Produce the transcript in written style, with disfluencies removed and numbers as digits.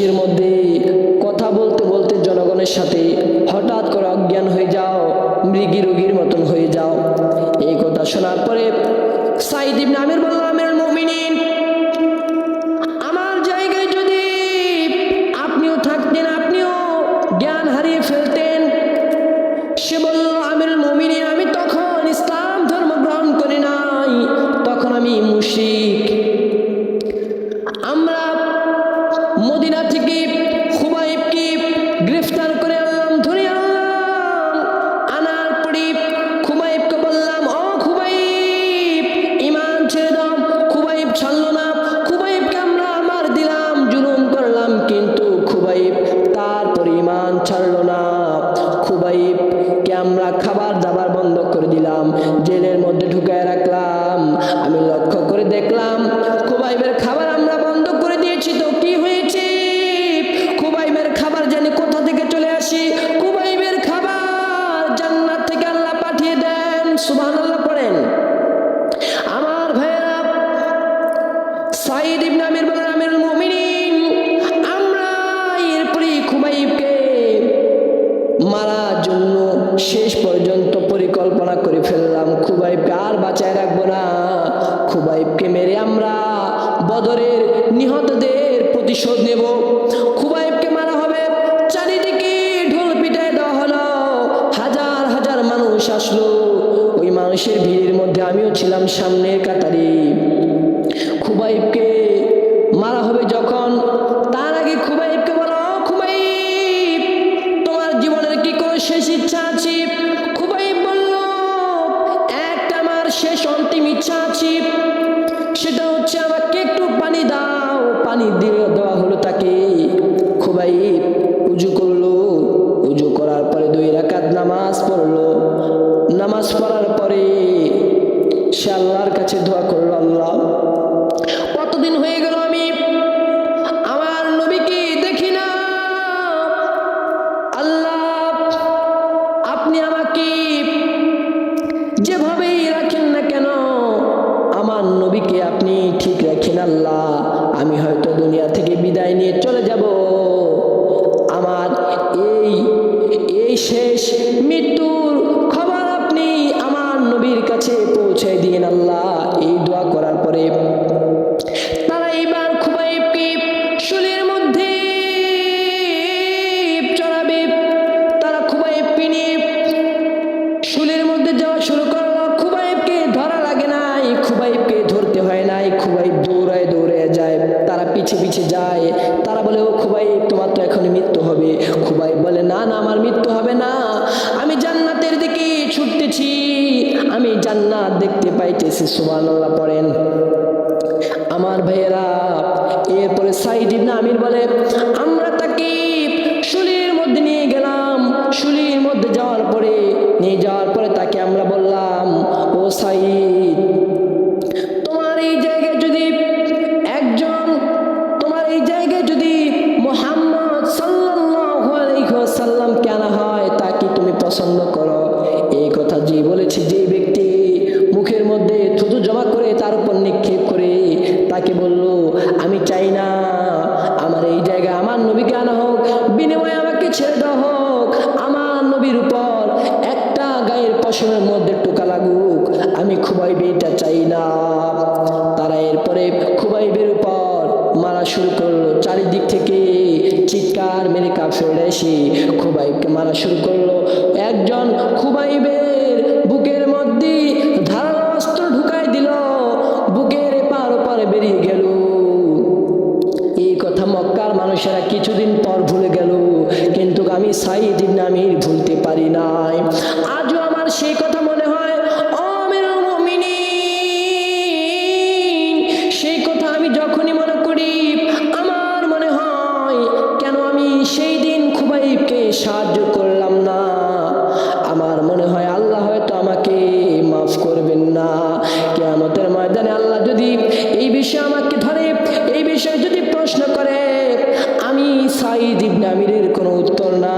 মসজিদের মধ্যে কথা বলতে বলতে জনগণের সাথে হঠাৎ করে অজ্ঞান হয়ে যাও, মৃগী রোগীর মতন হয়ে যাও। এই কথা শোনার পরে সাঈদ ইবনে আমির বলল, আমিরুল মুমিনিন, আমার জায়গায় যদি আপনিও থাকতেন আপনিও জ্ঞান হারিয়ে ফেলতেন। সে বলল, আমিরুল মুমিনিন, আমি তখন ইসলাম ধর্ম গ্রহণ করি নাই, তখন আমি মুশরিক। আমরা মদিনা থেকে খুবাইবকে গ্রেফতার করে আনলাম, ধরে আনলাম। আনার পরে খুবাইবকে বললাম, ও খুবাইব, ঈমান ছেড়ে দাও। খুবাইব ছাড়লো না। খুবাইবকে আমরা মার দিলাম, জুলুম করলাম, কিন্তু খুবাইব তারপরে ঈমান ছাড়লো না। খুবাইবকে আমরা খাবার দাবার বন্ধ করে দিলাম, জেলের মধ্যে ঢুকায় রাখলাম। আমি লক্ষ্য করে দেখলাম খুবাইবের খাবার আমরা বন্ধ করে দিয়েছি, তো কি হয়েছে? খুবাইবের খাবার জানি কোথা থেকে চলে আসি। খুবাইবের খাবার জান্নাত থেকে আল্লাহ পাঠিয়ে দেন। সুবহানাল্লাহ পড়েন। আমার ভাইয়েরা, সাঈদ ইবনে আমির বলেন, আমিরুল মুমিনিন, আমরা এরপরে খুবাইবকে মারার জন্য শেষ পর্যন্ত পরিকল্পনা করে ফেললাম। খুবাইবকে আর বাঁচায় রাখবো না। খুবাইবকে মেরে আমরা বদরের নিহতদের প্রতিশোধ নেব। খুবাইবকে মারা হবে। চারিদিকে ঢোল পিটায় দেওয়া হলো। হাজার হাজার মানুষ আসলো। ওই মানুষের ভিড়ের মধ্যে আমিও ছিলাম সামনের কাতারে। খুবাইবকে মারা হবে যখন, তার আগে খুবাইবকে বলো, খুবাইব, তোমার জীবনের কি কোনো শেষ ইচ্ছা আছে? খুবাইব বলল, একটা আমার শেষ অন্তিম ইচ্ছা আছে, সেটা হচ্ছে আমাকে একটু পানি দাও। পানি দিয়ে দেওয়া হলো তাকে। খুবাইব উজু করলো। উজু করার পরে 2 রাকাত নামাজ পড়লো। নামাজ পড়ার পরে সে আল্লাহর কাছে দোয়া করলো, আল্লাহ, কতদিন হয়ে গেল আমি আমার নবীকে দেখি না। আল্লাহ, আপনি আমাকে যেভাবেই রাখেন না কেন, আমার নবীকে আপনি ঠিক রাখেন আল্লাহ। আমি হয়তো দুনিয়া থেকে বিদায় নিয়ে চলে যাব। আমার এই শেষ মৃত্যুর খবর আপনি আমার নবীর কাছে পৌঁছে দিন আল্লাহ। এই দোয়া করার পরে তারা এবার খুবাইবকে শুলের মধ্যে চড়াবে। তারা খুবাইবকে নিয়ে শুলের মধ্যে যাওয়া শুরু করলো। খুবাইবকে ধরা লাগে নাই, খুবাইবকে ধরতে হয় নাই। খুবাইব দৌড়ায় দৌড়ায় যায়, তারা পিছে পিছে যায়। তারা বলে, ও খুবাইব, তোমার তো এখনই মৃত্যু হবে। খুবাইব বলে, না না, আমার মৃত্যু হবে না, আমি জান্নাতের দিকে ছুটতেছি, আমি জান্নাত দেখতে পাইতেছি। সুবহানাল্লাহ পড়েন। আমার ভাইয়েরা, এরপরে সাঈদ ইবনে আমির বলে, আমরা তাকে শুলির মধ্যে নিয়ে গেলাম। শুলির মধ্যে নিয়ে যাওয়ার পরে তাকে আমরা বললাম, ও সাঈদ, তোমার এই জায়গায় যদি মুহাম্মদ সাল্লাল্লাহু আলাইহি ওয়াসাল্লাম আনা হয়, তাকে তুমি পছন্দ করো? এই কথা যে বলেছে, যে ব্যক্তি মুখের মধ্যে থুতু জমা করে তার উপর নিক্ষেপ করে, তাকে বলল, আমি চাই না আমার এই জায়গায় আমার নবীকে আনা হোক, বিনিময়ে আমাকে ছেড়ে দেওয়া হোক, আমার নবীর উপর একটা গায়ের পশমের মধ্যে টোকা লাগুক, আমি খুবাইব এটা চাই না। তারা এরপরে খুবাইবের উপর মারা শুরু করলো। চারিদিক থেকে চিৎকার মেরে কাফেররা এসে খুবাইবকে মারা শুরু করলো। একজন খুবাইবের বুকের মধ্যে ধারালো অস্ত্র ঢুকাই দিল, বুকের এপার ওপারে বেরিয়ে গেল। এই কথা মক্কার মানুষেরা কিছুদিন পর ভুলে গেল, কিন্তু আমি সাঈদ ইবনে আমির ভুলতে পারি নাই। আজও আমার সেই কথা মনে হয়। ও আমিরুল মুমিনিন, সেই কথা আমি যখনই মনে করি আমার মনে হয়, কেন আমি সেই দিন খুবাইবকে সাহায্য করলাম না। আমার মনে হয় আল্লাহ হয়তো আমাকে মাফ করবেন না। কিয়ামতের ময়দানে আল্লাহ যদি এই বিষয়ে আমাকে ধরে, এই বিষয়ে যদি প্রশ্ন করে, আমি সাঈদ ইবনে আমিরের কোনো উত্তর না